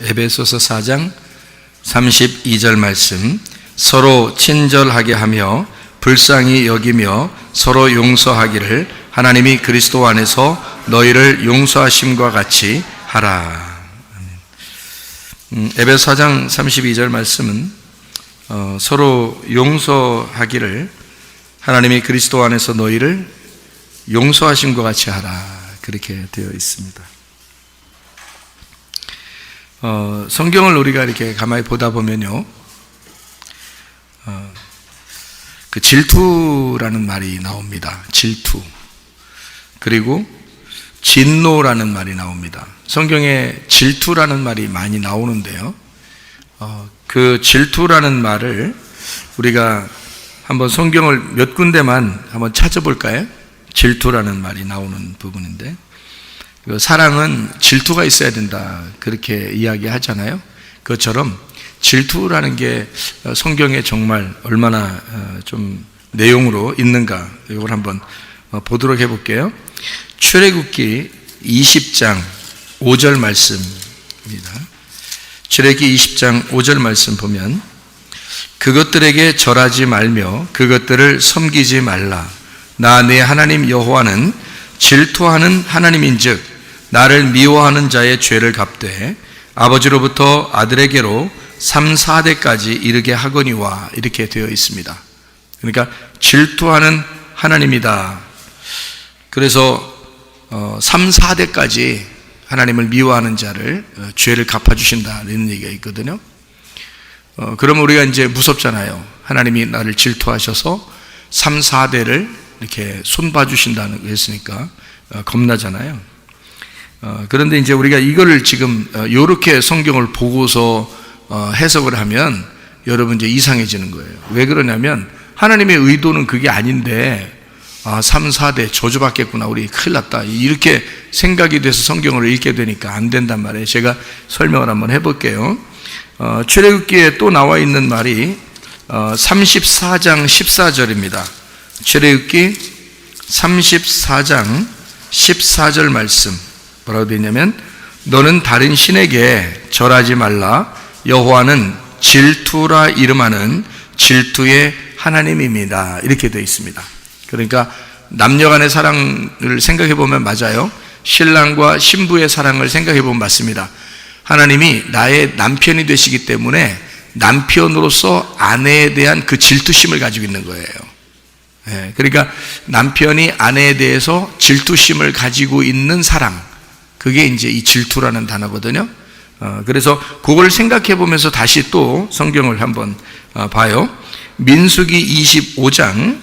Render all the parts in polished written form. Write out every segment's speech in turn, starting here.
에베소서 4장 32절 말씀, 서로 친절하게 하며 불쌍히 여기며 서로 용서하기를 하나님이 그리스도 안에서 너희를 용서하심과 같이 하라. 에베소 4장 32절 말씀은 서로 용서하기를 하나님이 그리스도 안에서 너희를 용서하심과 같이 하라, 그렇게 되어 있습니다. 성경을 우리가 이렇게 가만히 보다 보면요, 그 질투라는 말이 나옵니다. 질투. 그리고 진노라는 말이 나옵니다. 성경에 질투라는 말이 많이 나오는데요, 그 질투라는 말을 우리가 한번 성경을 몇 군데만 한번 찾아볼까요? 질투라는 말이 나오는 부분인데, 사랑은 질투가 있어야 된다, 그렇게 이야기하잖아요. 그것처럼 질투라는 게 성경에 정말 얼마나 좀 내용으로 있는가, 이걸 한번 보도록 해볼게요. 출애굽기 20장 5절 말씀입니다. 출애굽기 20장 5절 말씀 보면, 그것들에게 절하지 말며 그것들을 섬기지 말라. 나 내 하나님 여호와는 질투하는 하나님인즉 나를 미워하는 자의 죄를 갚되 아버지로부터 아들에게로 3, 4대까지 이르게 하거니와, 이렇게 되어 있습니다. 그러니까 질투하는 하나님이다. 그래서 3, 4대까지 하나님을 미워하는 자를 죄를 갚아주신다, 이런 얘기가 있거든요. 그러면 우리가 이제 무섭잖아요. 하나님이 나를 질투하셔서 3, 4대를 이렇게 손봐주신다는 거 했으니까 겁나잖아요. 그런데 이제 우리가 이거를 지금 이렇게 성경을 보고서 해석을 하면 여러분 이제 이상해지는 거예요. 왜 그러냐면 하나님의 의도는 그게 아닌데 3, 4대 저주받겠구나, 우리 큰일 났다, 이렇게 생각이 돼서 성경을 읽게 되니까 안 된단 말이에요. 제가 설명을 한번 해볼게요. 출애굽기에 또 나와 있는 말이 34장 14절입니다. 출애굽기 34장 14절 말씀, 뭐라고 되어 있냐면, 너는 다른 신에게 절하지 말라. 여호와는 질투라 이름하는 질투의 하나님입니다, 이렇게 되어 있습니다. 그러니까 남녀간의 사랑을 생각해 보면 맞아요. 신랑과 신부의 사랑을 생각해 보면 맞습니다. 하나님이 나의 남편이 되시기 때문에 남편으로서 아내에 대한 그 질투심을 가지고 있는 거예요. 그러니까 남편이 아내에 대해서 질투심을 가지고 있는 사랑, 그게 이제 이 질투라는 단어거든요. 그래서 그걸 생각해 보면서 다시 또 성경을 한번 봐요. 민수기 25장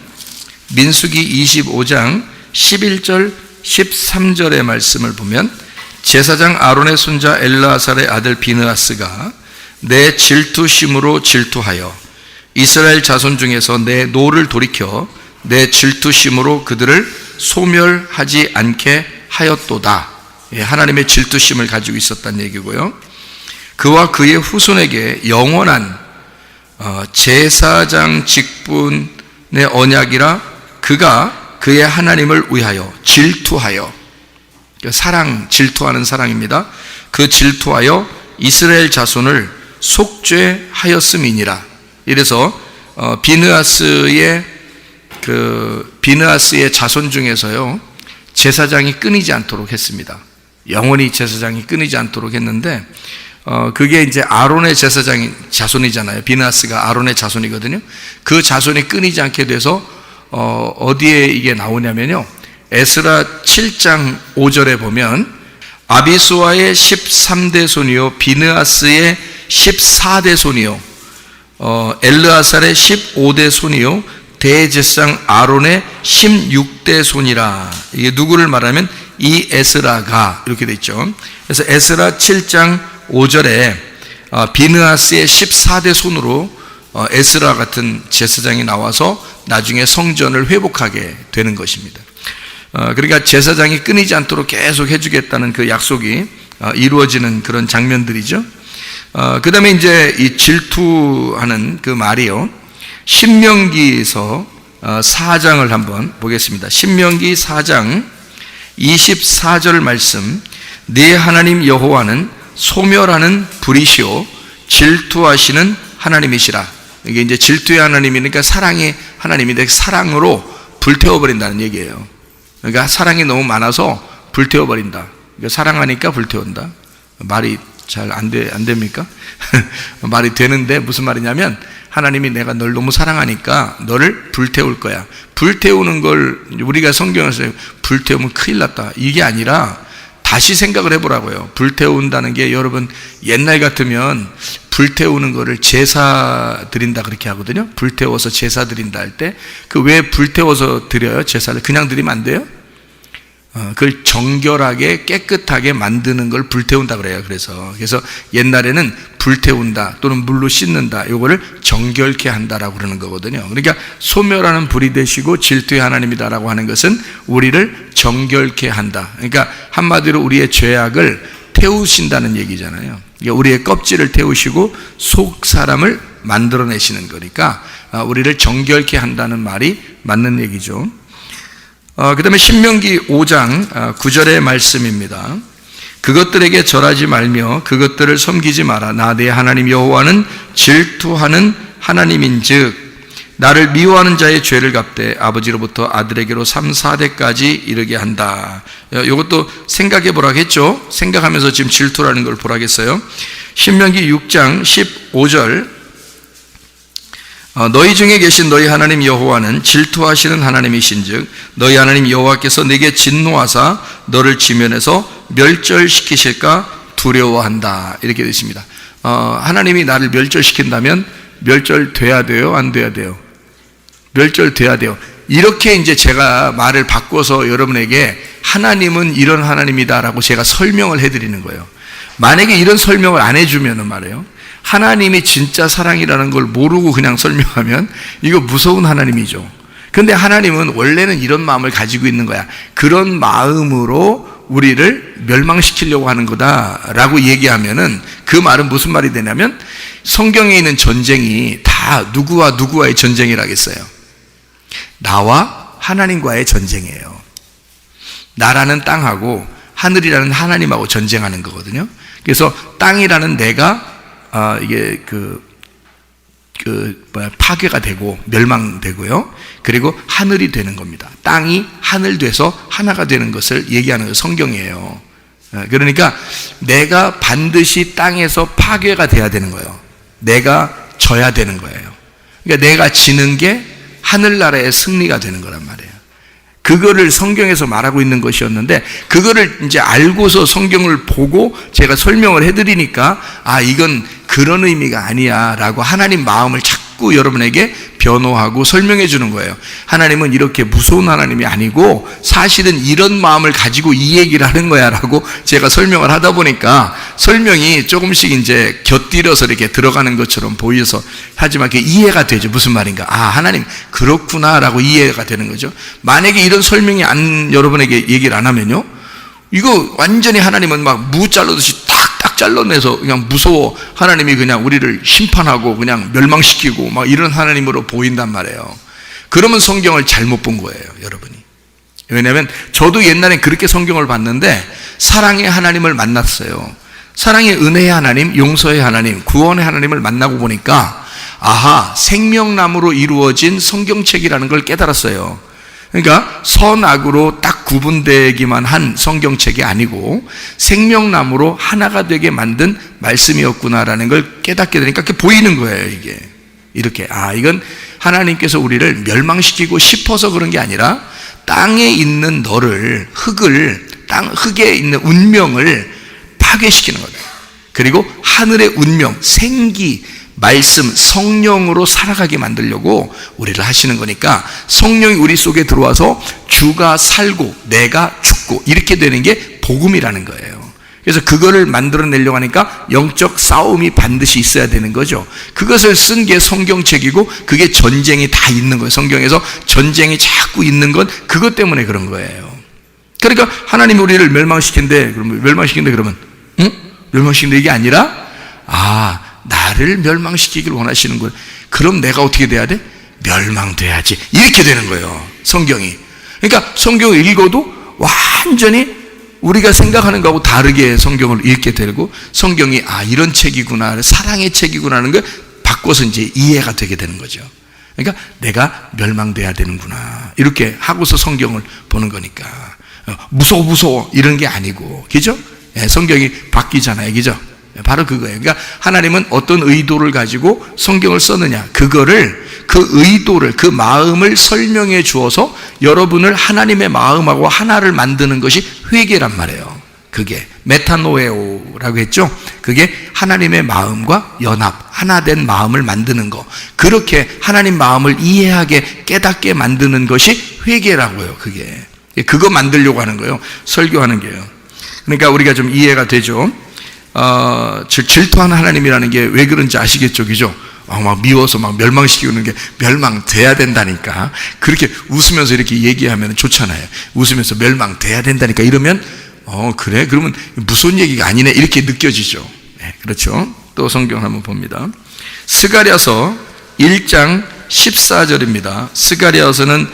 11절 13절의 말씀을 보면, 제사장 아론의 손자 엘르아살의 아들 비느하스가 내 질투심으로 질투하여 이스라엘 자손 중에서 내 노를 돌이켜 내 질투심으로 그들을 소멸하지 않게 하였도다. 하나님의 질투심을 가지고 있었다는 얘기고요. 그와 그의 후손에게 영원한 제사장 직분의 언약이라, 그가 그의 하나님을 위하여 질투하여, 사랑, 질투하는 사랑입니다. 그 질투하여 이스라엘 자손을 속죄하였음이니라. 이래서 비느하스의 자손 중에서요, 제사장이 끊이지 않도록 했습니다. 영원히 제사장이 끊이지 않도록 했는데, 그게 이제 아론의 자손이잖아요. 비느하스가 아론의 자손이거든요. 그 자손이 끊이지 않게 돼서 어디에 이게 나오냐면요, 에스라 7장 5절에 보면, 아비수아의 13대 손이요 비느하스의 14대 손이요 엘르아살의 15대 손이요 대제사장 아론의 16대 손이라. 이게 누구를 말하면 이 에스라가, 이렇게 돼 있죠. 그래서 에스라 7장 5절에 비느하스의 14대 손으로 에스라 같은 제사장이 나와서 나중에 성전을 회복하게 되는 것입니다. 그러니까 제사장이 끊이지 않도록 계속 해주겠다는 그 약속이 이루어지는 그런 장면들이죠. 그 다음에 이제 이 질투하는 그 말이요, 신명기서 4장을 한번 보겠습니다. 신명기 4장 24절 말씀, 네 하나님 여호와는 소멸하는 불이시오 질투하시는 하나님이시라. 이게 이제 질투의 하나님이니까 사랑의 하나님인데 사랑으로 불태워버린다는 얘기예요. 그러니까 사랑이 너무 많아서 불태워버린다. 그러니까 사랑하니까 불태운다. 말이 잘 안 됩니까? 말이 되는데 무슨 말이냐면 하나님이 내가 널 너무 사랑하니까 너를 불태울 거야. 불태우는 걸 우리가 성경에서 불태우면 큰일 났다 이게 아니라 다시 생각을 해보라고요. 불태운다는 게 여러분 옛날 같으면 불태우는 거를 제사 드린다 그렇게 하거든요. 불태워서 제사 드린다 할 때 그 왜 불태워서 드려요? 제사를 그냥 드리면 안 돼요? 그걸 정결하게 깨끗하게 만드는 걸 불태운다 그래요. 그래서 옛날에는 불태운다 또는 물로 씻는다 요거를 정결케 한다라고 그러는 거거든요. 그러니까 소멸하는 불이 되시고 질투의 하나님이다라고 하는 것은 우리를 정결케 한다. 그러니까 한마디로 우리의 죄악을 태우신다는 얘기잖아요. 그러니까 우리의 껍질을 태우시고 속 사람을 만들어내시는 거니까 우리를 정결케 한다는 말이 맞는 얘기죠. 그 다음에 신명기 5장 9절의 말씀입니다. 그것들에게 절하지 말며 그것들을 섬기지 마라. 나 내 하나님 여호와는 질투하는 하나님인즉 나를 미워하는 자의 죄를 갚되 아버지로부터 아들에게로 3, 4대까지 이르게 한다. 이것도 생각해 보라겠죠. 생각하면서 지금 질투라는 걸 보라겠어요. 신명기 6장 15절 너희 중에 계신 너희 하나님 여호와는 질투하시는 하나님이신즉 너희 하나님 여호와께서 내게 진노하사 너를 지면에서 멸절시키실까 두려워한다. 이렇게 되어 있습니다. 하나님이 나를 멸절시킨다면 멸절돼야 돼요? 안 돼야 돼요? 멸절돼야 돼요. 이렇게 이제 제가 말을 바꿔서 여러분에게 하나님은 이런 하나님이다라고 제가 설명을 해드리는 거예요. 만약에 이런 설명을 안 해주면은 말이에요. 하나님이 진짜 사랑이라는 걸 모르고 그냥 설명하면 이거 무서운 하나님이죠. 근데 하나님은 원래는 이런 마음을 가지고 있는 거야. 그런 마음으로 우리를 멸망시키려고 하는 거다라고 얘기하면은 그 말은 무슨 말이 되냐면 성경에 있는 전쟁이 다 누구와 누구와의 전쟁이라겠어요? 나와 하나님과의 전쟁이에요. 나라는 땅하고 하늘이라는 하나님하고 전쟁하는 거거든요. 그래서 땅이라는 내가 이게 파괴가 되고 멸망되고요. 그리고 하늘이 되는 겁니다. 땅이 하늘 돼서 하나가 되는 것을 얘기하는 거 성경이에요. 그러니까 내가 반드시 땅에서 파괴가 돼야 되는 거예요. 내가 져야 되는 거예요. 그러니까 내가 지는 게 하늘나라의 승리가 되는 거란 말이에요. 그거를 성경에서 말하고 있는 것이었는데 그거를 이제 알고서 성경을 보고 제가 설명을 해드리니까 이건 그런 의미가 아니야 라고 하나님 마음을 자꾸 여러분에게 변호하고 설명해 주는 거예요. 하나님은 이렇게 무서운 하나님이 아니고 사실은 이런 마음을 가지고 이 얘기를 하는 거야 라고 제가 설명을 하다 보니까 설명이 조금씩 이제 곁들여서 이렇게 들어가는 것처럼 보여서 하지만 그게 이해가 되죠. 무슨 말인가? 하나님 그렇구나 라고 이해가 되는 거죠. 만약에 이런 설명이 여러분에게 얘기를 안 하면요, 이거 완전히 하나님은 막 무 잘라듯이 딱 잘라내서 그냥 무서워 하나님이 그냥 우리를 심판하고 그냥 멸망시키고 막 이런 하나님으로 보인단 말이에요. 그러면 성경을 잘못 본 거예요, 여러분이. 왜냐하면 저도 옛날엔 그렇게 성경을 봤는데 사랑의 하나님을 만났어요. 사랑의 은혜의 하나님, 용서의 하나님, 구원의 하나님을 만나고 보니까 생명나무로 이루어진 성경책이라는 걸 깨달았어요. 그러니까 선악으로 딱 구분되기만 한 성경책이 아니고 생명나무로 하나가 되게 만든 말씀이었구나라는 걸 깨닫게 되니까 그게 보이는 거예요. 이게 이렇게 이건 하나님께서 우리를 멸망시키고 싶어서 그런 게 아니라 땅에 있는 너를 흙에 있는 운명을 파괴시키는 거다. 그리고 하늘의 운명, 생기, 말씀, 성령으로 살아가게 만들려고 우리를 하시는 거니까 성령이 우리 속에 들어와서 주가 살고 내가 죽고 이렇게 되는 게 복음이라는 거예요. 그래서 그거를 만들어내려고 하니까 영적 싸움이 반드시 있어야 되는 거죠. 그것을 쓴 게 성경책이고 그게 전쟁이 다 있는 거예요. 성경에서 전쟁이 자꾸 있는 건 그것 때문에 그런 거예요. 그러니까 하나님이 우리를 멸망시킨대 그러면 멸망시킨대 이게 아니라 나를 멸망시키기를 원하시는군. 그럼 내가 어떻게 돼야 돼? 멸망돼야지. 이렇게 되는 거예요, 성경이. 그러니까 성경을 읽어도 완전히 우리가 생각하는 거하고 다르게 성경을 읽게 되고 성경이 이런 책이구나, 사랑의 책이구나 하는 걸 바꿔서 이제 이해가 되게 되는 거죠. 그러니까 내가 멸망돼야 되는구나 이렇게 하고서 성경을 보는 거니까 무서워 이런 게 아니고, 그죠? 성경이 바뀌잖아요, 그죠? 바로 그거예요. 그러니까 하나님은 어떤 의도를 가지고 성경을 썼느냐, 그거를, 그 의도를, 그 마음을 설명해 주어서 여러분을 하나님의 마음하고 하나를 만드는 것이 회개란 말이에요. 그게 메타노에오라고 했죠. 그게 하나님의 마음과 연합, 하나 된 마음을 만드는 거, 그렇게 하나님 마음을 이해하게 깨닫게 만드는 것이 회개라고요. 그거 만들려고 하는 거예요, 설교하는 게요. 그러니까 우리가 좀 이해가 되죠. 질투하는 하나님이라는 게 왜 그런지 아시겠죠, 그죠? 막 미워서 막 멸망시키는 게 멸망돼야 된다니까. 그렇게 웃으면서 이렇게 얘기하면 좋잖아요. 웃으면서 멸망돼야 된다니까 이러면 그래? 그러면 무서운 얘기가 아니네 이렇게 느껴지죠. 네, 그렇죠. 또 성경 한번 봅니다. 스가랴서 1장 14절입니다. 스가랴서는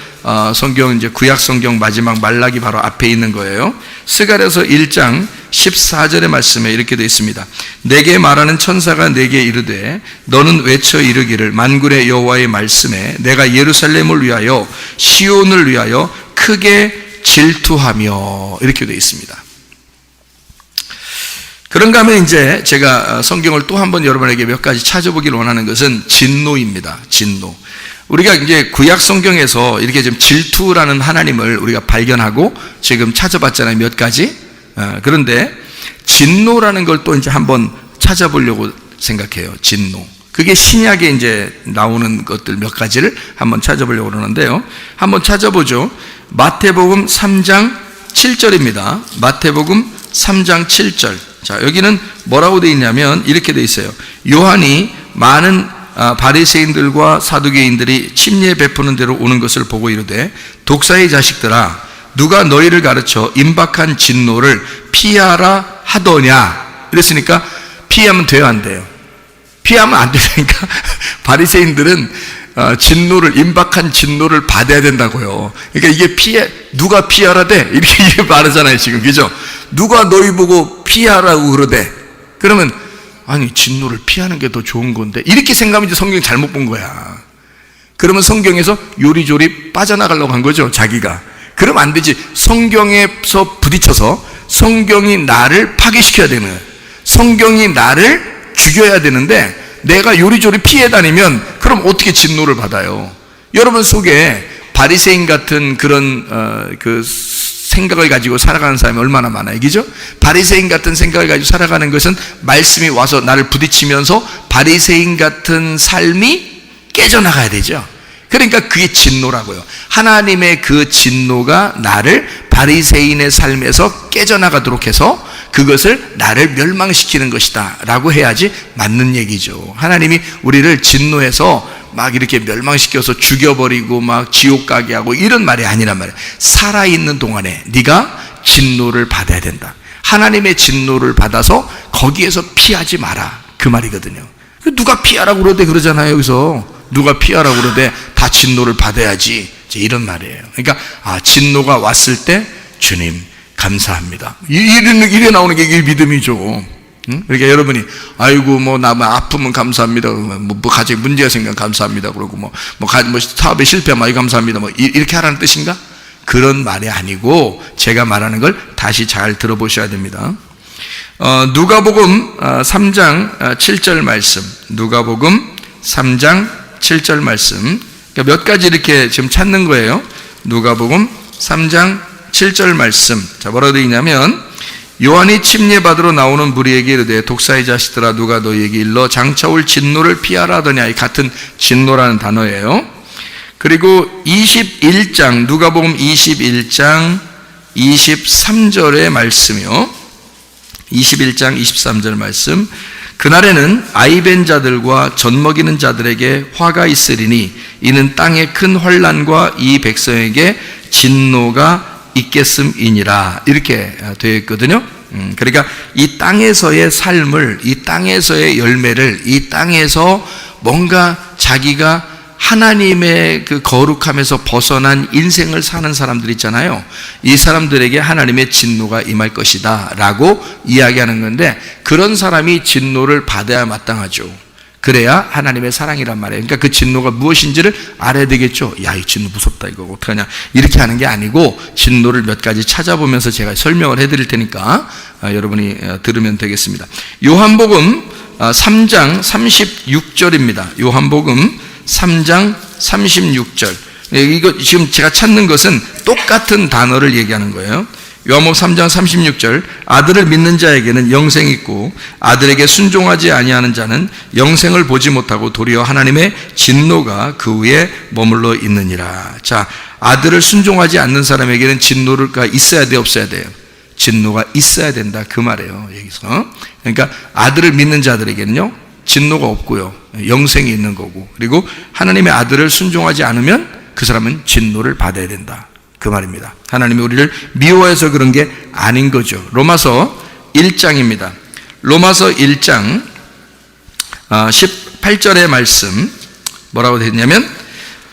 성경, 이제 구약 성경 마지막 말라기 바로 앞에 있는 거예요. 스가랴서 1장 14절의 말씀에 이렇게 되어 있습니다. 내게 말하는 천사가 내게 이르되 너는 외쳐 이르기를 만군의 여호와의 말씀에 내가 예루살렘을 위하여 시온을 위하여 크게 질투하며, 이렇게 되어 있습니다. 그런가 하면 이제 제가 성경을 또 한번 여러분에게 몇 가지 찾아보기를 원하는 것은 진노입니다. 진노. 우리가 이제 구약 성경에서 이렇게 좀 질투라는 하나님을 우리가 발견하고 지금 찾아봤잖아요, 몇 가지. 그런데 진노라는 걸 또 이제 한번 찾아보려고 생각해요. 진노. 그게 신약에 이제 나오는 것들 몇 가지를 한번 찾아보려고 그러는데요. 한번 찾아보죠. 마태복음 3장 7절입니다. 마태복음 3장 7절. 자, 여기는 뭐라고 되어 있냐면 이렇게 되어 있어요. 요한이 많은 바리새인들과 사두개인들이 침례 베푸는 대로 오는 것을 보고 이르되 독사의 자식들아, 누가 너희를 가르쳐 임박한 진노를 피하라 하더냐. 이랬으니까 피하면 돼요, 안 돼요? 피하면 안 되니까 바리새인들은 진노를, 임박한 진노를 받아야 된다고요. 그러니까 이게 누가 피하라대 이렇게 말하잖아요 지금, 그죠? 누가 너희 보고 피하라고 그러대. 그러면 아니, 진노를 피하는 게 더 좋은 건데 이렇게 생각하면 이제 성경 잘못 본 거야. 그러면 성경에서 요리조리 빠져나가려고 한 거죠, 자기가. 그러면 안 되지. 성경에서 부딪혀서 성경이 나를 파괴시켜야 되는 거예요. 성경이 나를 죽여야 되는데 내가 요리조리 피해 다니면 그럼 어떻게 진노를 받아요? 여러분 속에 바리새인 같은 그런 그 생각을 가지고 살아가는 사람이 얼마나 많아요, 그죠? 바리새인 같은 생각을 가지고 살아가는 것은 말씀이 와서 나를 부딪히면서 바리새인 같은 삶이 깨져나가야 되죠. 그러니까 그게 진노라고요. 하나님의 그 진노가 나를 바리새인의 삶에서 깨져나가도록 해서 그것을 나를 멸망시키는 것이다 라고 해야지 맞는 얘기죠. 하나님이 우리를 진노해서 막 이렇게 멸망시켜서 죽여버리고 막 지옥 가게 하고 이런 말이 아니란 말이에요. 살아있는 동안에 네가 진노를 받아야 된다. 하나님의 진노를 받아서 거기에서 피하지 마라, 그 말이거든요. 누가 피하라고 그러대 그러잖아요. 여기서 누가 피하라고 그러대. 다 진노를 받아야지, 이런 말이에요. 그러니까 진노가 왔을 때 주님 감사합니다, 이래 나오는 게 이게 믿음이죠. 응? 그러니까 여러분이 아이고 나 아프면 감사합니다, 뭐 가정에 문제가 생기면 감사합니다 그러고 뭐 사업에 실패하면 감사합니다 이렇게 하라는 뜻인가? 그런 말이 아니고 제가 말하는 걸 다시 잘 들어보셔야 됩니다. 누가복음 3장 7절 말씀, 누가복음 3장 7절 말씀. 그러니까 몇 가지 이렇게 지금 찾는 거예요. 누가복음 3장 7절 말씀. 자, 뭐라고 되어 있냐면 요한이 침례 받으러 나오는 무리에게 이르되 독사의 자식들아, 누가 너희에게 일러 장차 올 진노를 피하라 하더냐. 이 같은 진노라는 단어예요. 그리고 21장, 누가복음 21장 23절의 말씀이요. 21장 23절 말씀. 그날에는 아이벤 자들과 젖먹이는 자들에게 화가 있으리니 이는 땅의 큰 환난과 이 백성에게 진노가 있겠음이니라. 이렇게 되어 있거든요. 그러니까 이 땅에서의 삶을, 이 땅에서의 열매를, 이 땅에서 뭔가 자기가 하나님의 그 거룩함에서 벗어난 인생을 사는 사람들 있잖아요. 이 사람들에게 하나님의 진노가 임할 것이다 라고 이야기하는 건데, 그런 사람이 진노를 받아야 마땅하죠. 그래야 하나님의 사랑이란 말이에요. 그러니까 그 진노가 무엇인지를 알아야 되겠죠. 야, 이 진노 무섭다, 이거 어떡하냐, 이렇게 하는 게 아니고 진노를 몇 가지 찾아보면서 제가 설명을 해드릴 테니까 여러분이 들으면 되겠습니다. 요한복음 3장 36절입니다. 요한복음 3장 36절. 이거 지금 제가 찾는 것은 똑같은 단어를 얘기하는 거예요. 요한복음 3장 36절. 아들을 믿는 자에게는 영생이 있고 아들에게 순종하지 아니하는 자는 영생을 보지 못하고 도리어 하나님의 진노가 그 위에 머물러 있느니라. 자, 아들을 순종하지 않는 사람에게는 진노가 있어야 돼, 없어야 돼요? 진노가 있어야 된다, 그 말이에요, 여기서. 그러니까 아들을 믿는 자들에게는요, 진노가 없고요, 영생이 있는 거고, 그리고 하나님의 아들을 순종하지 않으면 그 사람은 진노를 받아야 된다, 그 말입니다. 하나님이 우리를 미워해서 그런 게 아닌 거죠. 로마서 1장입니다. 로마서 1장 18절의 말씀 뭐라고 되어 있냐면,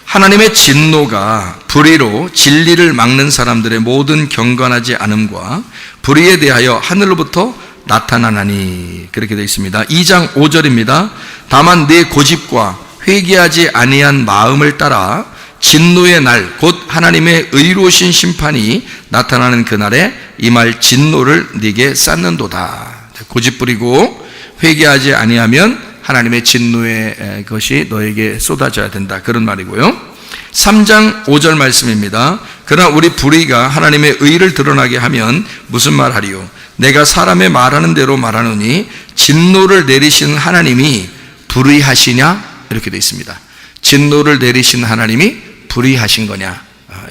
하나님의 진노가 불의로 진리를 막는 사람들의 모든 경건하지 않음과 불의에 대하여 하늘로부터 나타나나니, 그렇게 되어 있습니다. 2장 5절입니다. 다만 내 고집과 회개하지 아니한 마음을 따라 진노의 날, 곧 하나님의 의로우신 심판이 나타나는 그날에 임할 진노를 네게 쌓는도다. 고집 부리고 회개하지 아니하면 하나님의 진노의 것이 너에게 쏟아져야 된다, 그런 말이고요. 3장 5절 말씀입니다. 그러나 우리 불의가 하나님의 의를 드러나게 하면 무슨 말하리요? 내가 사람의 말하는 대로 말하노니 진노를 내리시는 하나님이 불의하시냐? 이렇게 되어 있습니다. 진노를 내리시는 하나님이 불의하신 거냐?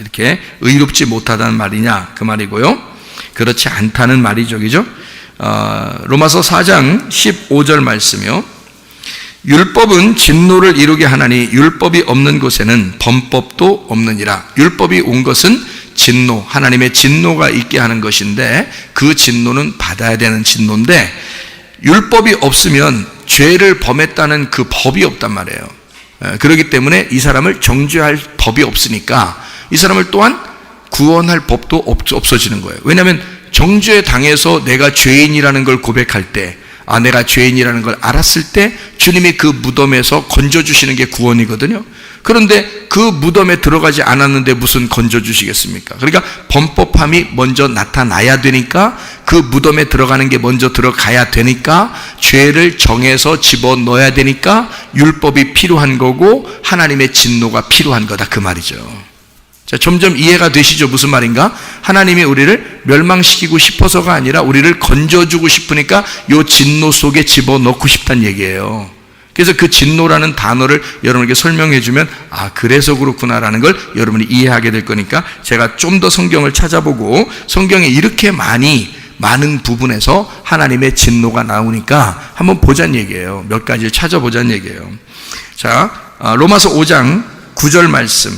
이렇게 의롭지 못하다는 말이냐? 그 말이고요. 그렇지 않다는 말이죠, 그죠? 로마서 4장 15절 말씀이요. 율법은 진노를 이루게 하나니 율법이 없는 곳에는 범법도 없느니라. 율법이 온 것은 진노, 하나님의 진노가 있게 하는 것인데, 그 진노는 받아야 되는 진노인데, 율법이 없으면 죄를 범했다는 그 법이 없단 말이에요. 그렇기 때문에 이 사람을 정죄할 법이 없으니까 이 사람을 또한 구원할 법도 없어지는 거예요. 왜냐하면 정죄 당해서 내가 죄인이라는 걸 고백할 때, 내가 죄인이라는 걸 알았을 때 주님이 그 무덤에서 건져주시는 게 구원이거든요. 그런데 그 무덤에 들어가지 않았는데 무슨 건져주시겠습니까? 그러니까 범법함이 먼저 나타나야 되니까, 그 무덤에 들어가는 게 먼저 들어가야 되니까, 죄를 정해서 집어넣어야 되니까 율법이 필요한 거고 하나님의 진노가 필요한 거다, 그 말이죠. 자, 점점 이해가 되시죠? 무슨 말인가? 하나님이 우리를 멸망시키고 싶어서가 아니라 우리를 건져주고 싶으니까 요 진노 속에 집어넣고 싶다는 얘기예요. 그래서 그 진노라는 단어를 여러분에게 설명해 주면, 그래서 그렇구나라는 걸 여러분이 이해하게 될 거니까, 제가 좀 더 성경을 찾아보고, 성경에 이렇게 많은 부분에서 하나님의 진노가 나오니까 한번 보자는 얘기예요. 몇 가지를 찾아보자는 얘기예요. 자, 로마서 5장 9절 말씀.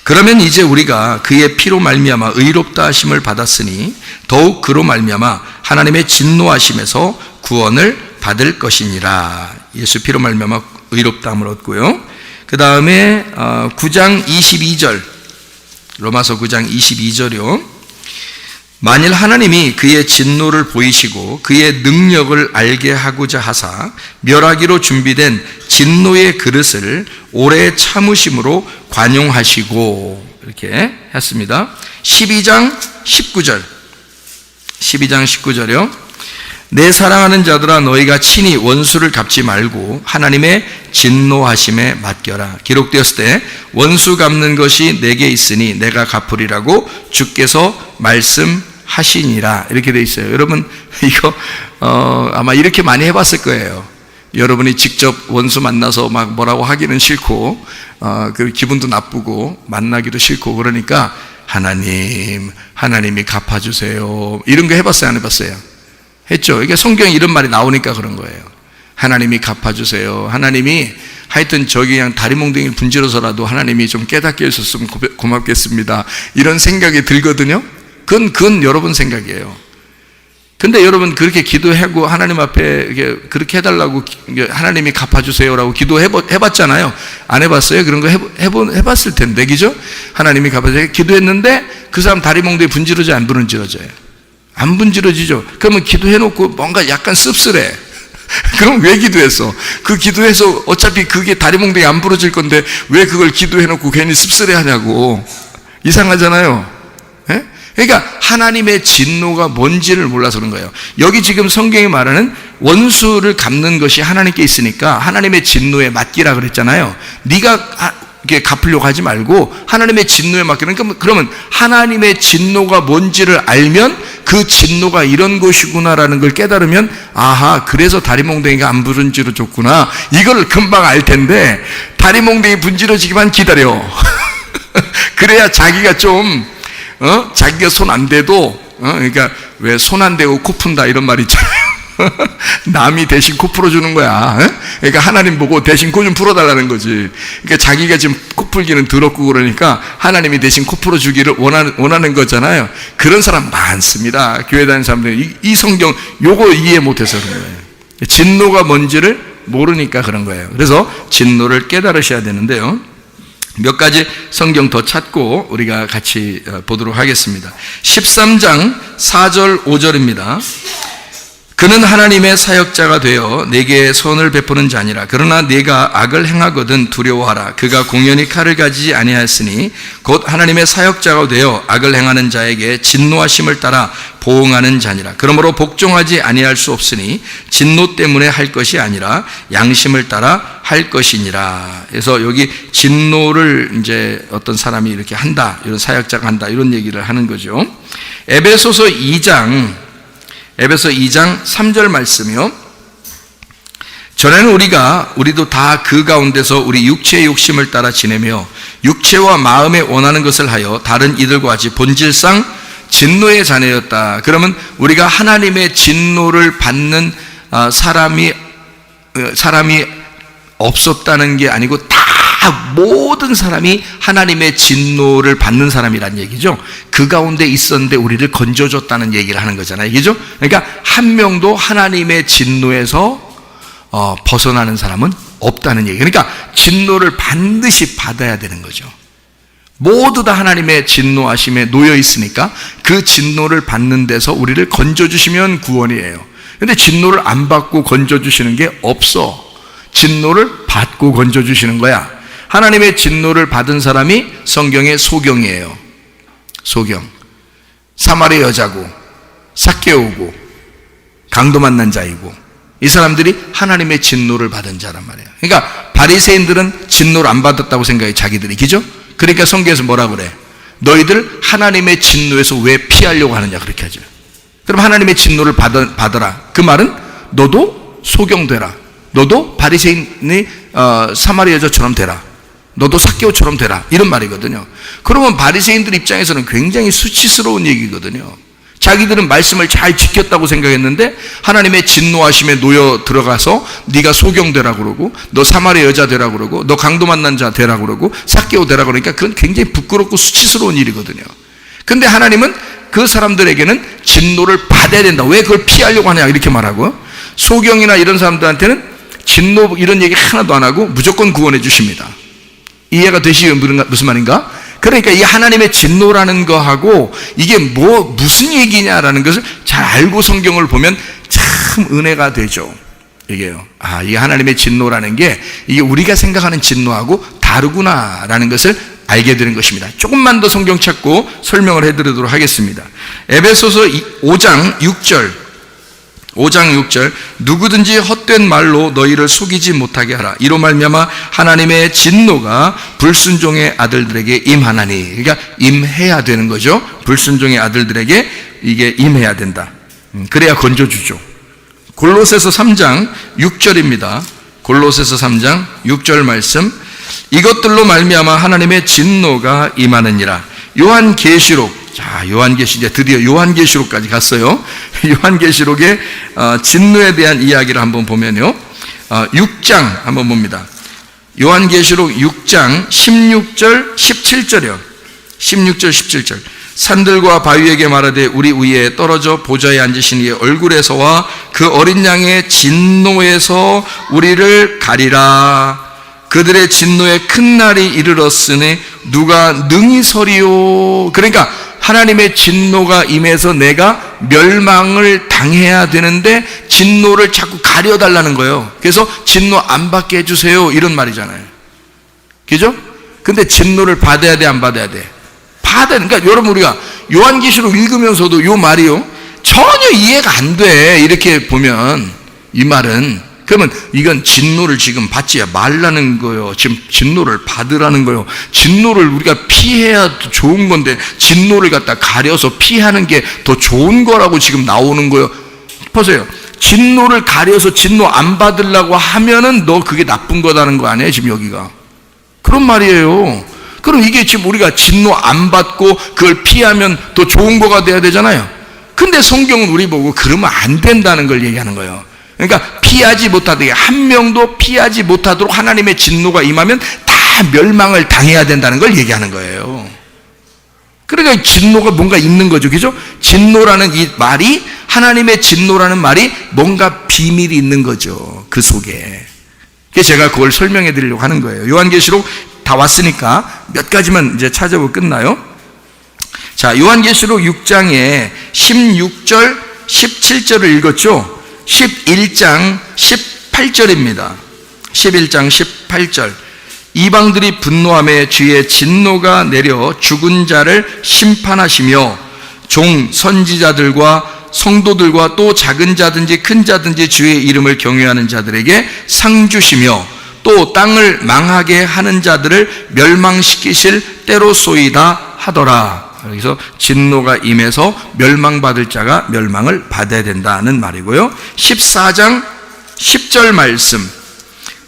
그러면 이제 우리가 그의 피로 말미암아 의롭다 하심을 받았으니 더욱 그로 말미암아 하나님의 진노하심에서 구원을 받을 것이니라. 예수 피로 말미암아 의롭다함을 얻고요. 그 다음에 9장 22절, 로마서 9장 22절이요. 만일 하나님이 그의 진노를 보이시고 그의 능력을 알게 하고자 하사 멸하기로 준비된 진노의 그릇을 오래 참으심으로 관용하시고, 이렇게 했습니다. 12장 19절이요. 내 사랑하는 자들아, 너희가 친히 원수를 갚지 말고 하나님의 진노하심에 맡겨라. 기록되었을 때 원수 갚는 것이 내게 있으니 내가 갚으리라고 주께서 말씀하시니라, 이렇게 돼 있어요. 여러분, 이거 아마 이렇게 많이 해봤을 거예요. 여러분이 직접 원수 만나서 막 뭐라고 하기는 싫고, 그 기분도 나쁘고 만나기도 싫고, 그러니까 하나님이 갚아주세요, 이런 거 해봤어요, 안 해봤어요? 했죠. 이게 성경에 이런 말이 나오니까 그런 거예요. 하나님이 갚아주세요. 하나님이 하여튼 저기 그냥 다리몽둥이를 분질러서라도 하나님이 좀 깨닫게 해줬으면 고맙겠습니다, 이런 생각이 들거든요. 그건 여러분 생각이에요. 근데 여러분 그렇게 기도하고 하나님 앞에 그렇게 해달라고 하나님이 갚아주세요라고 기도해봤잖아요. 안 해봤어요? 그런 거 해봤을 텐데, 그죠? 하나님이 갚아주세요. 기도했는데 그 사람 다리 몽둥이 분지러져 안 분지러져요? 안 분지러지죠? 그러면 기도해놓고 뭔가 약간 씁쓸해. 그럼 왜 기도했어? 그 기도해서 어차피 그게 다리 몽둥이 안 부러질 건데 왜 그걸 기도해놓고 괜히 씁쓸해 하냐고. 이상하잖아요. 예? 그러니까 하나님의 진노가 뭔지를 몰라서 그런 거예요. 여기 지금 성경이 말하는 원수를 갚는 것이 하나님께 있으니까 하나님의 진노에 맡기라 그랬잖아요. 네가 이렇게 갚으려고 하지 말고 하나님의 진노에 맡기는. 그러면 하나님의 진노가 뭔지를 알면 그 진노가 이런 것이구나라는 걸 깨달으면, 아하, 그래서 다리 몽둥이가 안 분지러졌구나, 이걸 금방 알 텐데 다리 몽둥이 분지러지기만 기다려. 그래야 자기가 좀 자기가 손 안 대도 그러니까 왜 손 안 대고 코 푼다 이런 말 있잖아요. 남이 대신 코 풀어주는 거야. 그러니까 하나님 보고 대신 코 좀 풀어달라는 거지. 그러니까 자기가 지금 코 풀기는 더럽고 그러니까 하나님이 대신 코 풀어주기를 원하는 거잖아요. 그런 사람 많습니다. 교회 다니는 사람들 이 성경 요거 이해 못해서 그런 거예요. 진노가 뭔지를 모르니까 그런 거예요. 그래서 진노를 깨달으셔야 되는데요. 몇 가지 성경 더 찾고 우리가 같이 보도록 하겠습니다. 13장 4절 5절입니다. 그는 하나님의 사역자가 되어 내게 선을 베푸는 자니라. 그러나 네가 악을 행하거든 두려워하라. 그가 공연히 칼을 가지지 아니하였으니 곧 하나님의 사역자가 되어 악을 행하는 자에게 진노하심을 따라 보응하는 자니라. 그러므로 복종하지 아니할 수 없으니 진노 때문에 할 것이 아니라 양심을 따라 할 것이니라. 그래서 여기 진노를 이제 어떤 사람이 이렇게 한다, 이런 사역자가 한다, 이런 얘기를 하는 거죠. 에베소서 2장 3절 말씀이요. 전에는 우리도 다 그 가운데서 우리 육체의 욕심을 따라 지내며 육체와 마음에 원하는 것을 하여 다른 이들과 같이 본질상 진노의 자녀였다. 그러면 우리가 하나님의 진노를 받는 사람이 없었다는 게 아니고 다 모든 사람이 하나님의 진노를 받는 사람이란 얘기죠. 그 가운데 있었는데 우리를 건져줬다는 얘기를 하는 거잖아요. 그죠? 그러니까 한 명도 하나님의 진노에서 벗어나는 사람은 없다는 얘기. 그러니까 진노를 반드시 받아야 되는 거죠. 모두 다 하나님의 진노하심에 놓여 있으니까 그 진노를 받는 데서 우리를 건져주시면 구원이에요. 근데 진노를 안 받고 건져주시는 게 없어. 진노를 받고 건져주시는 거야. 하나님의 진노를 받은 사람이 성경의 소경이에요. 소경. 사마리 여자고 삭개오고 강도 만난 자이고 이 사람들이 하나님의 진노를 받은 자란 말이에요. 그러니까 바리새인들은 진노를 안 받았다고 생각해, 자기들이. 그죠? 그러니까 성경에서 뭐라 그래? 너희들 하나님의 진노에서 왜 피하려고 하느냐, 그렇게 하죠. 그럼 하나님의 진노를 받아라. 그 말은 너도 소경되라. 너도 바리새인이 사마리 여자처럼 되라. 너도 삭개오처럼 되라. 이런 말이거든요. 그러면 바리새인들 입장에서는 굉장히 수치스러운 얘기거든요. 자기들은 말씀을 잘 지켰다고 생각했는데 하나님의 진노하심에 놓여 들어가서 네가 소경되라 그러고 너 사마리 여자 되라 그러고 너 강도 만난 자 되라 그러고 삭개오 되라 그러니까 그건 굉장히 부끄럽고 수치스러운 일이거든요. 근데 하나님은 그 사람들에게는 진노를 받아야 된다. 왜 그걸 피하려고 하냐, 이렇게 말하고, 소경이나 이런 사람들한테는 진노 이런 얘기 하나도 안 하고 무조건 구원해 주십니다. 이해가 되시면 무슨 말인가? 그러니까 이 하나님의 진노라는 거하고 이게 무슨 얘기냐라는 것을 잘 알고 성경을 보면 참 은혜가 되죠. 이게요. 이 하나님의 진노라는 게 이게 우리가 생각하는 진노하고 다르구나라는 것을 알게 되는 것입니다. 조금만 더 성경 찾고 설명을 해드리도록 하겠습니다. 에베소서 5장 6절 누구든지 헛된 말로 너희를 속이지 못하게 하라. 이로 말미암아 하나님의 진노가 불순종의 아들들에게 임하나니. 그러니까 임해야 되는 거죠. 불순종의 아들들에게 이게 임해야 된다. 그래야 건져주죠. 골로새서 3장 6절입니다. 골로새서 3장 6절 말씀. 이것들로 말미암아 하나님의 진노가 임하느니라. 요한계시록. 자, 요한계시, 이제 드디어 요한계시록까지 갔어요. 요한계시록의 진노에 대한 이야기를 한번 보면요. 6장 한번 봅니다. 요한계시록 6장 16절, 17절이요. 16절, 17절. 산들과 바위에게 말하되 우리 위에 떨어져 보좌에 앉으신 이의 얼굴에서와 그 어린 양의 진노에서 우리를 가리라. 그들의 진노의 큰 날이 이르렀으니 누가 능히 서리요. 그러니까 하나님의 진노가 임해서 내가 멸망을 당해야 되는데 진노를 자꾸 가려달라는 거예요. 그래서 진노 안 받게 해주세요 이런 말이잖아요. 그죠? 근데 진노를 받아야 돼, 안 받아야 돼? 받아야 돼. 그러니까 여러분, 우리가 요한계시록 읽으면서도 요 말이요 전혀 이해가 안 돼. 이렇게 보면 이 말은, 그러면 이건 진노를 지금 받지 말라는 거예요. 지금 진노를 받으라는 거예요. 진노를 우리가 피해야 좋은 건데 진노를 갖다 가려서 피하는 게 더 좋은 거라고 지금 나오는 거예요. 보세요. 진노를 가려서 진노 안 받으려고 하면은 너 그게 나쁜 거다는 거 아니에요, 지금 여기가. 그런 말이에요. 그럼 이게 지금 우리가 진노 안 받고 그걸 피하면 더 좋은 거가 돼야 되잖아요. 근데 성경은 우리 보고 그러면 안 된다는 걸 얘기하는 거예요. 그러니까 피하지 못하도록, 한 명도 피하지 못하도록 하나님의 진노가 임하면 다 멸망을 당해야 된다는 걸 얘기하는 거예요. 그러니까 진노가 뭔가 있는 거죠. 그죠? 진노라는 이 말이, 하나님의 진노라는 말이 뭔가 비밀이 있는 거죠. 그 속에. 그래서 제가 그걸 설명해 드리려고 하는 거예요. 요한계시록 다 왔으니까 몇 가지만 이제 찾아보고 끝나요. 자, 요한계시록 6장에 16절, 17절을 읽었죠? 11장 18절입니다. 11장 18절. 이방들이 분노하며 주의 진노가 내려 죽은 자를 심판하시며 종 선지자들과 성도들과 또 작은 자든지 큰 자든지 주의 이름을 경외하는 자들에게 상 주시며 또 땅을 망하게 하는 자들을 멸망시키실 때로소이다 하더라. 그래서 진노가 임해서 멸망받을 자가 멸망을 받아야 된다는 말이고요. 14장 10절 말씀.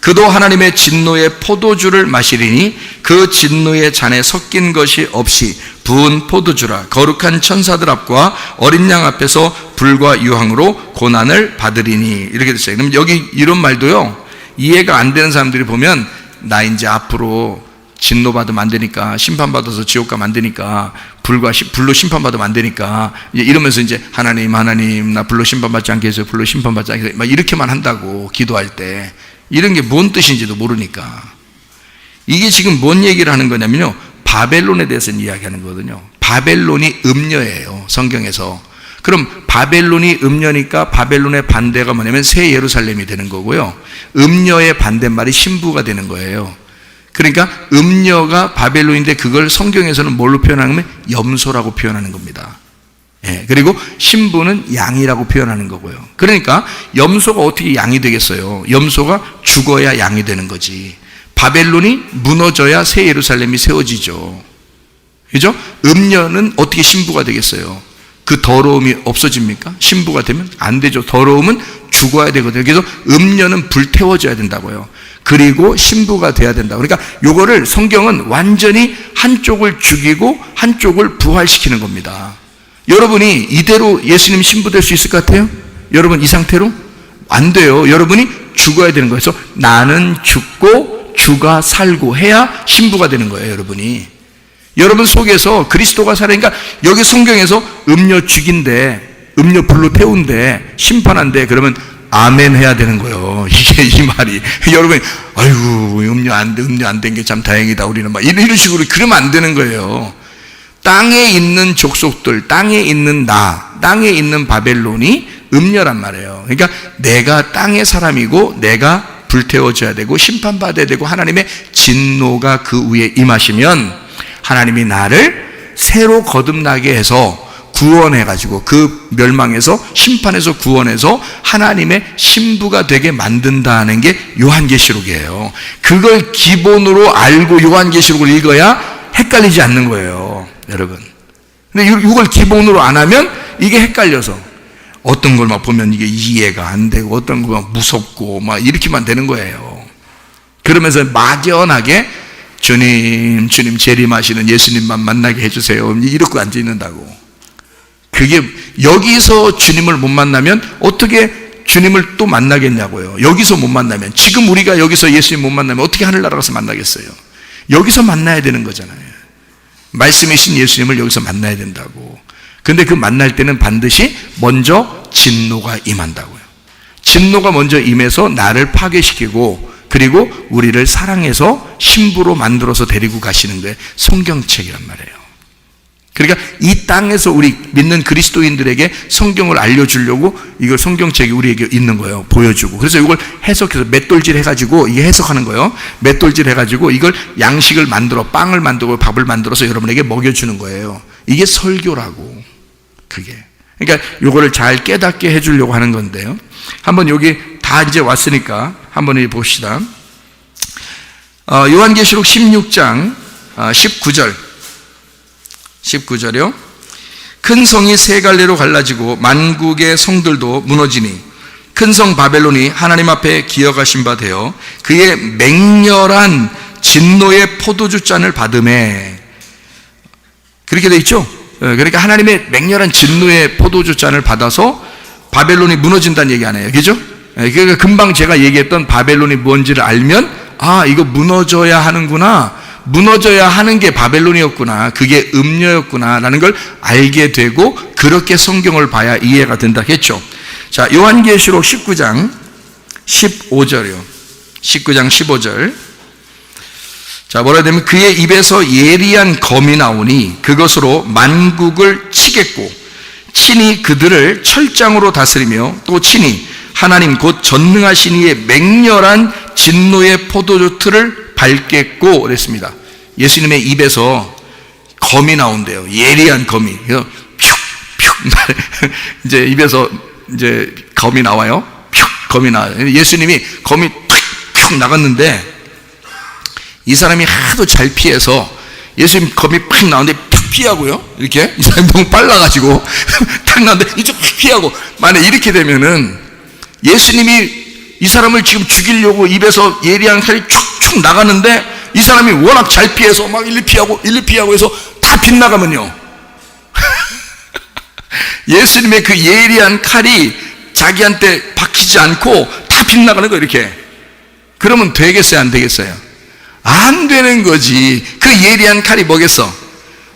그도 하나님의 진노의 포도주를 마시리니 그 진노의 잔에 섞인 것이 없이 부은 포도주라. 거룩한 천사들 앞과 어린 양 앞에서 불과 유황으로 고난을 받으리니. 이렇게 됐어요. 그럼 여기 이런 말도요, 이해가 안 되는 사람들이 보면 나 이제 앞으로 진노받으면 안 되니까, 심판받아서 지옥 가면 안 되니까, 불로 심판받으면 안 되니까, 이러면서 이제 하나님 나 불로 심판받지 않게 해서 불로 심판받지 않게 해서 막 이렇게만 한다고, 기도할 때. 이런 게 뭔 뜻인지도 모르니까. 이게 지금 뭔 얘기를 하는 거냐면요, 바벨론에 대해서 이야기하는 거거든요. 바벨론이 음녀예요, 성경에서. 그럼 바벨론이 음녀니까 바벨론의 반대가 뭐냐면 새 예루살렘이 되는 거고요, 음녀의 반대말이 신부가 되는 거예요. 그러니까 음녀가 바벨론인데 그걸 성경에서는 뭘로 표현하냐면 염소라고 표현하는 겁니다. 예, 그리고 신부는 양이라고 표현하는 거고요. 그러니까 염소가 어떻게 양이 되겠어요? 염소가 죽어야 양이 되는 거지. 바벨론이 무너져야 새 예루살렘이 세워지죠. 그죠? 음녀는 어떻게 신부가 되겠어요? 그 더러움이 없어집니까? 신부가 되면 안 되죠. 더러움은 죽어야 되거든요. 그래서 음녀는 불태워져야 된다고요. 그리고 신부가 돼야 된다. 그러니까 요거를 성경은 완전히 한쪽을 죽이고 한쪽을 부활시키는 겁니다. 여러분이 이대로 예수님 신부 될 수 있을 것 같아요? 여러분 이 상태로? 안 돼요. 여러분이 죽어야 되는 거예요. 그래서 나는 죽고 주가 살고 해야 신부가 되는 거예요. 여러분이. 여러분 속에서 그리스도가 살아니까, 여기 성경에서 음녀 죽인데, 음녀 불로 태운데, 심판한데, 그러면 아멘 해야 되는 거예요. 이게 이 말이. 여러분이 아이고 음녀 안 된 게 참 다행이다 우리는 막 이런 식으로 그러면 안 되는 거예요. 땅에 있는 족속들, 땅에 있는 땅에 있는 바벨론이 음녀란 말이에요. 그러니까 내가 땅의 사람이고 내가 불태워져야 되고 심판받아야 되고 하나님의 진노가 그 위에 임하시면 하나님이 나를 새로 거듭나게 해서 구원해가지고 그 멸망에서, 심판에서 구원해서 하나님의 신부가 되게 만든다는 게 요한계시록이에요. 그걸 기본으로 알고 요한계시록을 읽어야 헷갈리지 않는 거예요, 여러분. 근데 이걸 기본으로 안 하면 이게 헷갈려서 어떤 걸 막 보면 이게 이해가 안 되고 어떤 거 막 무섭고 막 이렇게만 되는 거예요. 그러면서 막연하게 주님 재림하시는 예수님만 만나게 해주세요 이러고 앉아 있는다고. 그게 여기서 주님을 못 만나면 어떻게 주님을 또 만나겠냐고요. 여기서 못 만나면, 지금 우리가 여기서 예수님 못 만나면 어떻게 하늘나라 가서 만나겠어요? 여기서 만나야 되는 거잖아요. 말씀이신 예수님을 여기서 만나야 된다고. 근데 그 만날 때는 반드시 먼저 진노가 임한다고요. 진노가 먼저 임해서 나를 파괴시키고 그리고 우리를 사랑해서 신부로 만들어서 데리고 가시는 게 성경책이란 말이에요. 그러니까 이 땅에서 우리 믿는 그리스도인들에게 성경을 알려주려고 이걸 성경책이 우리에게 있는 거예요. 보여주고. 그래서 이걸 해석해서 맷돌질 해가지고 이게 해석하는 거예요. 맷돌질 해가지고 이걸 양식을 만들어 빵을 만들고 밥을 만들어서 여러분에게 먹여주는 거예요. 이게 설교라고. 그게. 그러니까 이거를 잘 깨닫게 해주려고 하는 건데요. 한번 여기 다 이제 왔으니까 한번 봅시다. 요한계시록 16장 19절이요. 큰 성이 세 갈래로 갈라지고 만국의 성들도 무너지니 큰 성 바벨론이 하나님 앞에 기어가신 바 되어 그의 맹렬한 진노의 포도주 잔을 받음에, 그렇게 돼 있죠. 그러니까 하나님의 맹렬한 진노의 포도주 잔을 받아서 바벨론이 무너진다는 얘기 아니에요. 그죠? 그러니까 금방 제가 얘기했던 바벨론이 뭔지를 알면 이거 무너져야 하는구나, 무너져야 하는 게 바벨론이었구나, 그게 음녀였구나 라는 걸 알게 되고 그렇게 성경을 봐야 이해가 된다 했죠. 자, 요한계시록 19장 15절이요. 19장 15절. 자, 뭐라 되면 그의 입에서 예리한 검이 나오니 그것으로 만국을 치겠고 친히 그들을 철장으로 다스리며 또 친히 하나님 곧 전능하신 이의 맹렬한 진노의 포도주 틀을 밟겠고 그랬습니다. 예수님의 입에서 검이 나온대요. 예리한 검이. 그래서 퓨 이제 입에서 이제 검이 나와요. 퓨 검이 나와요. 예수님이 검이 퓨 나갔는데 이 사람이 하도 잘 피해서 예수님 검이 팍 나오는데 팍 피하고요. 이렇게 이 사람이 너무 빨라가지고 탁 나오는데 이쪽 팍 피하고, 만약 이렇게 되면은 예수님이 이 사람을 지금 죽이려고 입에서 예리한 칼이 촉촉 나가는데 이 사람이 워낙 잘 피해서 막 일리 피하고 해서 다 빗나가면요. 예수님의 그 예리한 칼이 자기한테 박히지 않고 다 빗나가는 거예요. 이렇게. 그러면 되겠어요? 안 되겠어요? 안 되는 거지. 그 예리한 칼이 뭐겠어?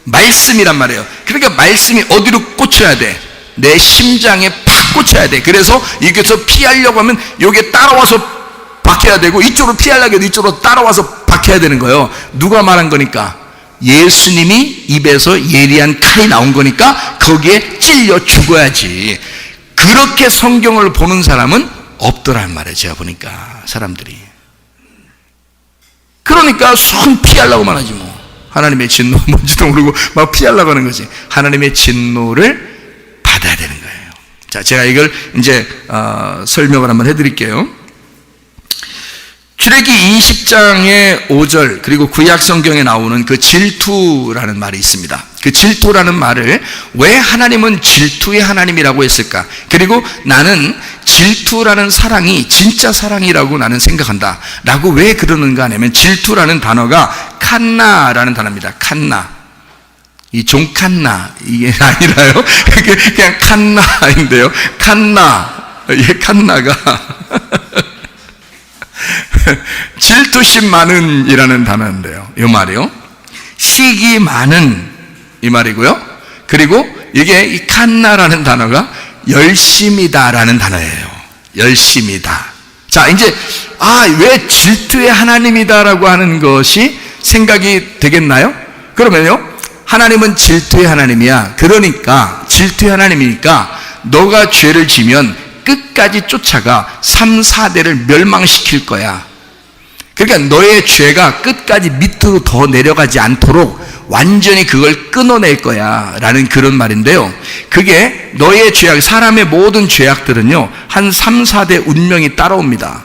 말씀이란 말이에요. 그러니까 말씀이 어디로 꽂혀야 돼? 내 심장에 팍 꽂혀야 돼. 그래서 이게서 피하려고 하면 여기에 따라와서 박혀야 되고, 이쪽으로 피하려고 해도 이쪽으로 따라와서 박혀야 되는 거예요. 누가 말한 거니까? 예수님이 입에서 예리한 칼이 나온 거니까 거기에 찔려 죽어야지. 그렇게 성경을 보는 사람은 없더란 말이에요. 제가 보니까 사람들이. 그러니까 손 피하려고만 하지 뭐. 하나님의 진노 뭔지도 모르고 막 피하려고 하는 거지. 하나님의 진노를 받아야 되는 거예요. 자, 제가 이걸 이제 설명을 한번 해드릴게요. 출애기 20장의 5절 그리고 구약 성경에 나오는 그 질투라는 말이 있습니다. 그 질투라는 말을 왜 하나님은 질투의 하나님이라고 했을까? 그리고 나는 질투라는 사랑이 진짜 사랑이라고 나는 생각한다 라고 왜 그러는가 하면, 질투라는 단어가 칸나라는 단어입니다. 칸나. 이 종칸나 이게 아니라요. 그냥 칸나인데요. 칸나. 이 칸나가 질투심 많은 이라는 단어인데요. 이 말이요. 식이 많은 이 말이고요. 그리고 이게 이 칸나라는 단어가 열심이다라는 단어예요. 열심이다. 자, 이제 왜 질투의 하나님이다라고 하는 것이 생각이 되겠나요? 그러면요, 하나님은 질투의 하나님이야. 그러니까 질투의 하나님이니까 너가 죄를 지면 끝까지 쫓아가 3, 4대를 멸망시킬 거야. 그러니까 너의 죄가 끝까지 밑으로 더 내려가지 않도록 완전히 그걸 끊어낼 거야 라는 그런 말인데요, 그게 너의 죄악, 사람의 모든 죄악들은요 한 3, 4대 운명이 따라옵니다.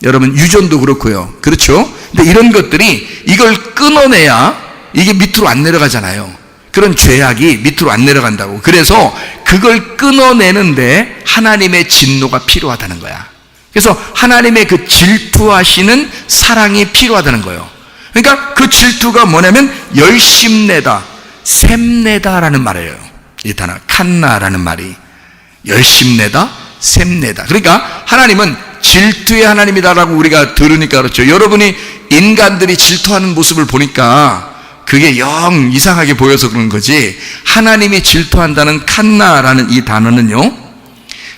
여러분, 유전도 그렇고요. 그렇죠? 근데 이런 것들이 이걸 끊어내야 이게 밑으로 안 내려가잖아요. 그런 죄악이 밑으로 안 내려간다고. 그래서 그걸 끊어내는데 하나님의 진노가 필요하다는 거야. 그래서 하나님의 그 질투하시는 사랑이 필요하다는 거예요. 그러니까 그 질투가 뭐냐면 열심내다, 샘내다라는 말이에요. 이 단어 칸나라는 말이 열심내다, 샘내다. 그러니까 하나님은 질투의 하나님이다라고 우리가 들으니까 그렇죠. 여러분이 인간들이 질투하는 모습을 보니까 그게 영 이상하게 보여서 그런 거지, 하나님이 질투한다는 칸나라는 이 단어는요,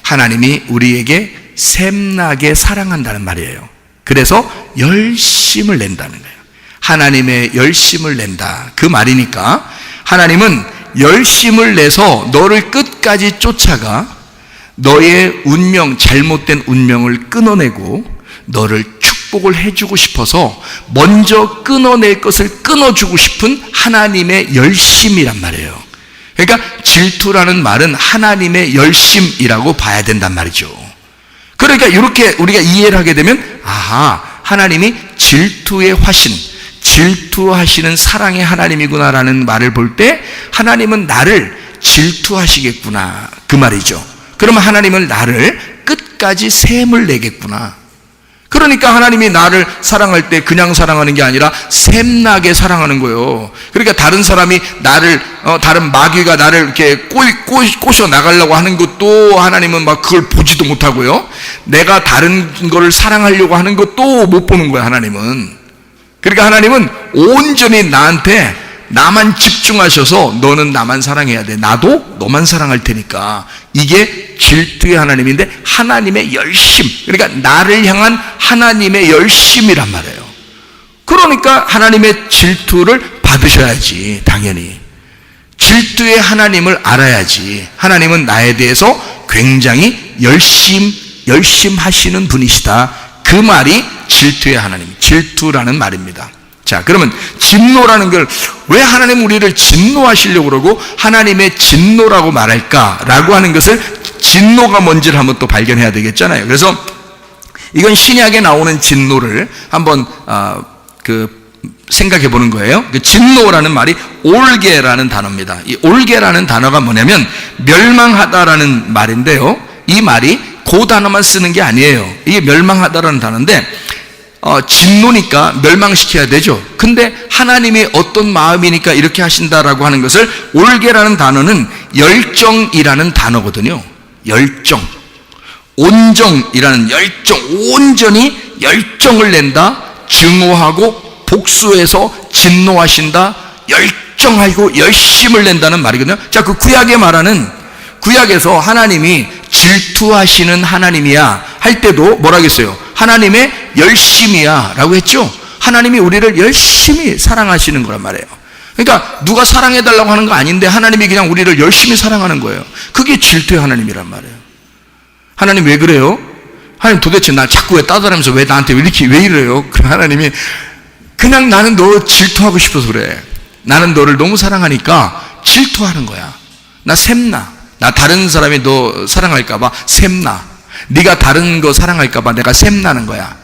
하나님이 우리에게 샘나게 사랑한다는 말이에요. 그래서 열심을 낸다는 거예요. 하나님의 열심을 낸다, 그 말이니까 하나님은 열심을 내서 너를 끝까지 쫓아가 너의 운명, 잘못된 운명을 끊어내고 너를 축복을 해주고 싶어서 먼저 끊어낼 것을 끊어주고 싶은 하나님의 열심이란 말이에요. 그러니까 질투라는 말은 하나님의 열심이라고 봐야 된단 말이죠. 그러니까 이렇게 우리가 이해를 하게 되면, 아하, 하나님이 질투의 화신, 질투하시는 사랑의 하나님이구나라는 말을 볼 때 하나님은 나를 질투하시겠구나, 그 말이죠. 그러면 하나님은 나를 끝까지 샘을 내겠구나. 그러니까 하나님이 나를 사랑할 때 그냥 사랑하는 게 아니라 샘나게 사랑하는 거예요. 그러니까 다른 사람이 나를, 다른 마귀가 나를 이렇게 꼬셔 나가려고 하는 것도 하나님은 막 그걸 보지도 못하고요. 내가 다른 거를 사랑하려고 하는 것도 못 보는 거예요, 하나님은. 그러니까 하나님은 온전히 나한테 나만 집중하셔서 너는 나만 사랑해야 돼, 나도 너만 사랑할 테니까. 이게 질투의 하나님인데 하나님의 열심, 그러니까 나를 향한 하나님의 열심이란 말이에요. 그러니까 하나님의 질투를 받으셔야지, 당연히. 질투의 하나님을 알아야지. 하나님은 나에 대해서 굉장히 열심하시는 분이시다, 그 말이 질투의 하나님, 질투라는 말입니다. 자, 그러면 진노라는 걸 왜 하나님 우리를 진노하시려고 그러고 하나님의 진노라고 말할까라고 하는 것을, 진노가 뭔지를 한번 또 발견해야 되겠잖아요. 그래서 이건 신약에 나오는 진노를 한번 생각해 보는 거예요. 그 진노라는 말이 올게라는 단어입니다. 이 올게라는 단어가 뭐냐면 멸망하다라는 말인데요, 이 말이 그 단어만 쓰는 게 아니에요. 이게 멸망하다라는 단어인데, 진노니까 멸망시켜야 되죠. 근데 하나님이 어떤 마음이니까 이렇게 하신다라고 하는 것을, 올게라는 단어는 열정이라는 단어거든요. 열정, 온정이라는 열정, 온전히 열정을 낸다, 증오하고 복수해서 진노하신다, 열정하고 열심을 낸다는 말이거든요. 자, 그 구약에 말하는, 구약에서 하나님이 질투하시는 하나님이야 할 때도 뭐라 했어요? 하나님의 열심이야 라고 했죠. 하나님이 우리를 열심히 사랑하시는 거란 말이에요. 그러니까 누가 사랑해달라고 하는 거 아닌데 하나님이 그냥 우리를 열심히 사랑하는 거예요. 그게 질투의 하나님이란 말이에요. 하나님 왜 그래요? 하나님 도대체 날 자꾸 왜 따돌하면서 왜 나한테 왜 이래요? 그럼 하나님이 그냥 나는 너 질투하고 싶어서 그래. 나는 너를 너무 사랑하니까 질투하는 거야. 나 샘나. 나 다른 사람이 너 사랑할까봐 샘나. 네가 다른 거 사랑할까봐 내가 샘나는 거야.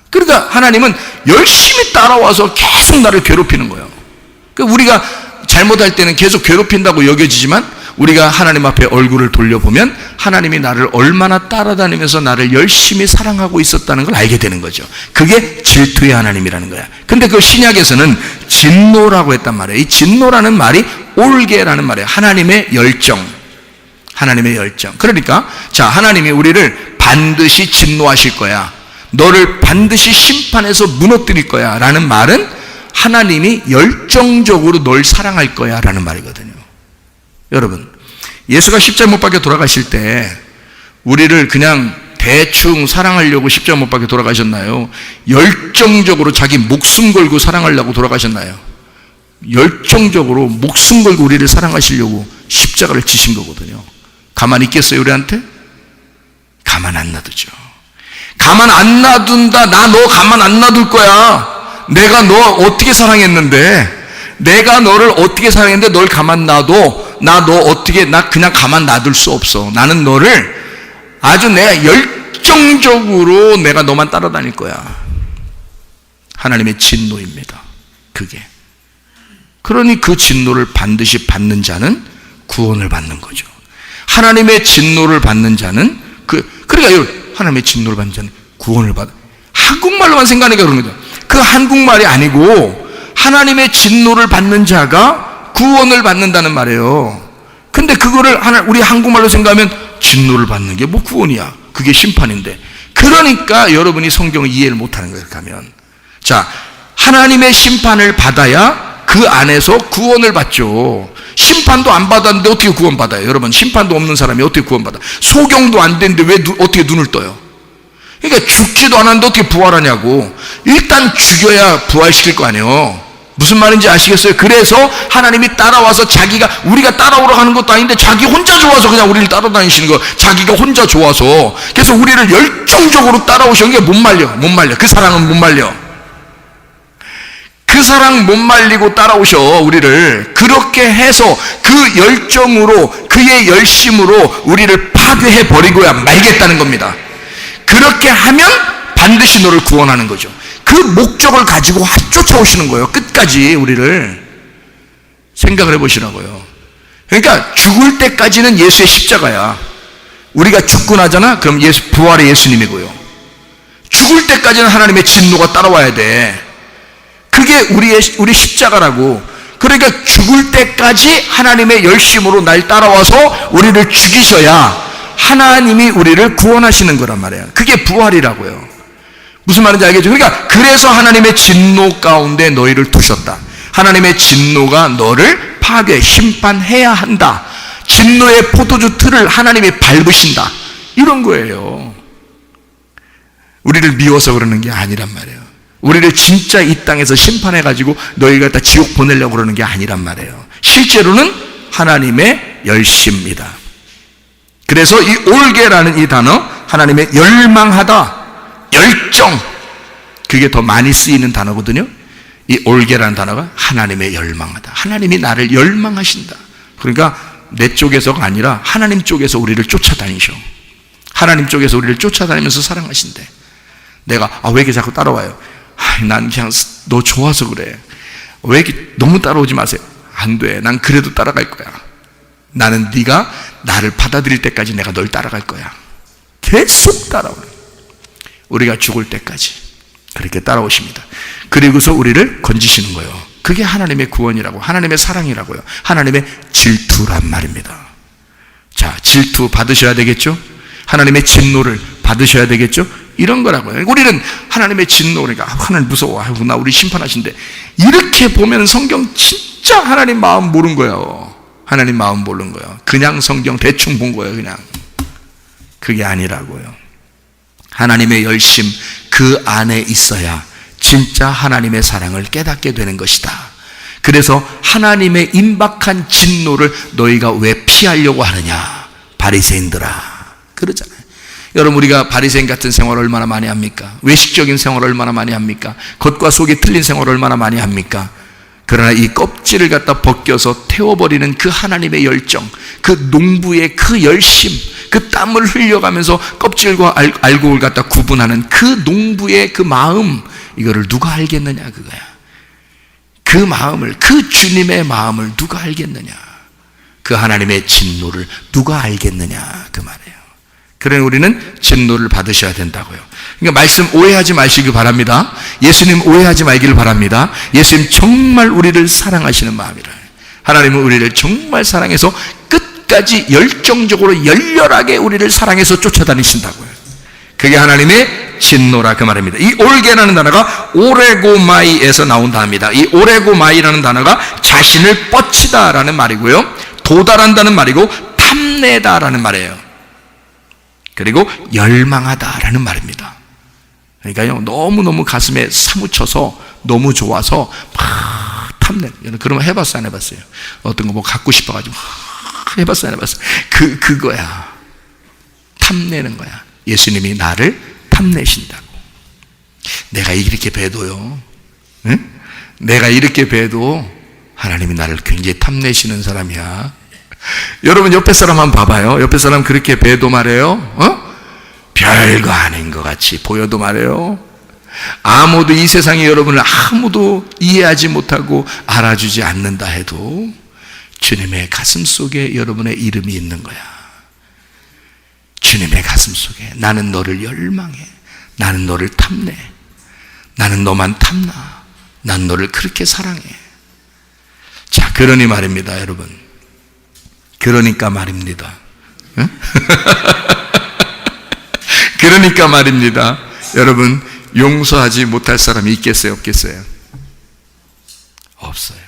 그러니까 하나님은 열심히 따라와서 계속 나를 괴롭히는 거예요. 그러니까 우리가 잘못할 때는 계속 괴롭힌다고 여겨지지만, 우리가 하나님 앞에 얼굴을 돌려보면 하나님이 나를 얼마나 따라다니면서 나를 열심히 사랑하고 있었다는 걸 알게 되는 거죠. 그게 질투의 하나님이라는 거야. 근데 그 신약에서는 진노라고 했단 말이에요. 이 진노라는 말이 올게라는 말이에요. 하나님의 열정, 하나님의 열정. 그러니까 자, 하나님이 우리를 반드시 진노하실 거야, 너를 반드시 심판해서 무너뜨릴 거야 라는 말은 하나님이 열정적으로 널 사랑할 거야 라는 말이거든요. 여러분, 예수가 십자가 못 박혀 돌아가실 때 우리를 그냥 대충 사랑하려고 십자가 못 박혀 돌아가셨나요? 열정적으로 자기 목숨 걸고 사랑하려고 돌아가셨나요? 열정적으로 목숨 걸고 우리를 사랑하시려고 십자가를 지신 거거든요. 가만히 있겠어요, 우리한테? 가만 안 놔두죠. 가만 안 놔둔다. 나 너 가만 안 놔둘 거야. 내가 너 어떻게 사랑했는데, 내가 너를 어떻게 사랑했는데 널 가만 놔둬. 나 그냥 가만 놔둘 수 없어. 나는 너를 아주 내가 열정적으로 내가 너만 따라다닐 거야. 하나님의 진노입니다, 그게. 그러니 그 진노를 반드시 받는 자는 구원을 받는 거죠. 하나님의 진노를 받는 자는 그러니까 하나님의 진노를 받는 자는 구원을 받아. 한국말로만 생각하니까 그런 거죠. 그 한국말이 아니고 하나님의 진노를 받는 자가 구원을 받는다는 말이에요. 근데 그거를 우리 한국말로 생각하면 진노를 받는 게 뭐 구원이야, 그게 심판인데. 그러니까 여러분이 성경을 이해를 못하는 거예요. 그렇게 하면. 자, 하나님의 심판을 받아야 그 안에서 구원을 받죠. 심판도 안 받았는데 어떻게 구원받아요? 여러분, 심판도 없는 사람이 어떻게 구원받아? 소경도 안 됐는데 왜 어떻게 눈을 떠요? 그러니까 죽지도 않았는데 어떻게 부활하냐고. 일단 죽여야 부활시킬 거 아니에요. 무슨 말인지 아시겠어요? 그래서 하나님이 따라와서 우리가 따라오러 가는 것도 아닌데 자기 혼자 좋아서 그냥 우리를 따라다니시는 거. 자기가 혼자 좋아서. 그래서 우리를 열정적으로 따라오시는 게 못 말려. 그 사랑은 못 말려. 그 사랑 못 말리고 따라오셔, 우리를. 그렇게 해서 그 열정으로, 그의 열심으로 우리를 파괴해 버리고야 말겠다는 겁니다. 그렇게 하면 반드시 너를 구원하는 거죠. 그 목적을 가지고 쫓아오시는 거예요. 끝까지 우리를. 생각을 해보시라고요. 그러니까 죽을 때까지는 예수의 십자가야. 우리가 죽고 나잖아? 그럼 부활의 예수님이고요. 죽을 때까지는 하나님의 진노가 따라와야 돼. 그게 우리 십자가라고. 그러니까 죽을 때까지 하나님의 열심으로 날 따라와서 우리를 죽이셔야 하나님이 우리를 구원하시는 거란 말이에요. 그게 부활이라고요. 무슨 말인지 알겠죠? 그러니까 그래서 하나님의 진노 가운데 너희를 두셨다. 하나님의 진노가 너를 심판해야 한다. 진노의 포도주 틀을 하나님이 밟으신다. 이런 거예요. 우리를 미워서 그러는 게 아니란 말이에요. 우리를 진짜 이 땅에서 심판해가지고 너희 갖다 지옥 보내려고 그러는 게 아니란 말이에요. 실제로는 하나님의 열심입니다. 그래서 이 올게라는 이 단어, 하나님의 열망하다, 열정, 그게 더 많이 쓰이는 단어거든요. 이 올게라는 단어가 하나님의 열망하다. 하나님이 나를 열망하신다. 그러니까 내 쪽에서가 아니라 하나님 쪽에서 우리를 쫓아다니셔. 하나님 쪽에서 우리를 쫓아다니면서 사랑하신대. 내가 왜 이렇게 자꾸 따라와요? 난 그냥 너 좋아서 그래. 왜 이렇게 너무 따라오지 마세요. 안 돼. 난 그래도 따라갈 거야. 나는 네가 나를 받아들일 때까지 내가 널 따라갈 거야. 계속 따라오는. 우리가 죽을 때까지 그렇게 따라오십니다. 그리고서 우리를 건지시는 거예요. 그게 하나님의 구원이라고, 하나님의 사랑이라고요. 하나님의 질투란 말입니다. 자, 질투 받으셔야 되겠죠? 하나님의 진노를 받으셔야 되겠죠? 이런 거라고요. 우리는 하나님의 진노, 그러니까 하나님 무서워, 나 우리 심판하신대. 이렇게 보면 성경 진짜 하나님 마음 모르는 거예요. 하나님 마음 모르는 거예요. 그냥 성경 대충 본 거예요. 그냥. 그게 아니라고요. 하나님의 열심, 그 안에 있어야 진짜 하나님의 사랑을 깨닫게 되는 것이다. 그래서 하나님의 임박한 진노를 너희가 왜 피하려고 하느냐, 바리새인들아, 그러잖아요. 여러분, 우리가 바리새인 같은 생활을 얼마나 많이 합니까? 외식적인 생활을 얼마나 많이 합니까? 겉과 속이 틀린 생활을 얼마나 많이 합니까? 그러나 이 껍질을 갖다 벗겨서 태워버리는 그 하나님의 열정, 그 농부의 그 열심, 그 땀을 흘려가면서 껍질과 알곡을 갖다 구분하는 그 농부의 그 마음, 이거를 누가 알겠느냐, 그거야. 그 마음을, 그 주님의 마음을 누가 알겠느냐, 그 하나님의 진노를 누가 알겠느냐, 그 말이에요. 그러니 우리는 진노를 받으셔야 된다고요. 그러니까 말씀 오해하지 마시기 바랍니다. 예수님 오해하지 말기를 바랍니다. 예수님 정말 우리를 사랑하시는 마음이라. 하나님은 우리를 정말 사랑해서 끝까지 열정적으로 열렬하게 우리를 사랑해서 쫓아다니신다고요. 그게 하나님의 진노라, 그 말입니다. 이 올게라는 단어가 오레고마이에서 나온 단어입니다. 이 오레고마이라는 단어가 자신을 뻗치다라는 말이고요, 도달한다는 말이고, 탐내다라는 말이에요. 그리고 열망하다라는 말입니다. 그러니까요, 너무너무 가슴에 사무쳐서 너무 좋아서 막 탐내. 그러면 해봤어요, 안 해봤어요? 어떤 거 뭐 갖고 싶어가지고 해봤어요, 안 해봤어요? 그거야. 탐내는 거야. 예수님이 나를 탐내신다고. 내가 이렇게 봬도요, 응? 내가 이렇게 봬도 하나님이 나를 굉장히 탐내시는 사람이야. 여러분, 옆에 사람 한번 봐봐요. 옆에 사람 그렇게 뵈도 말해요, 별거 아닌 것 같이 보여도 말해요, 아무도 이 세상에 여러분을 아무도 이해하지 못하고 알아주지 않는다 해도 주님의 가슴 속에 여러분의 이름이 있는 거야. 주님의 가슴 속에 나는 너를 열망해, 나는 너를 탐내, 나는 너만 탐나, 난 너를 그렇게 사랑해. 자, 그러니 말입니다, 여러분. 그러니까 말입니다. 응? 그러니까 말입니다. 여러분, 용서하지 못할 사람이 있겠어요, 없겠어요? 없어요.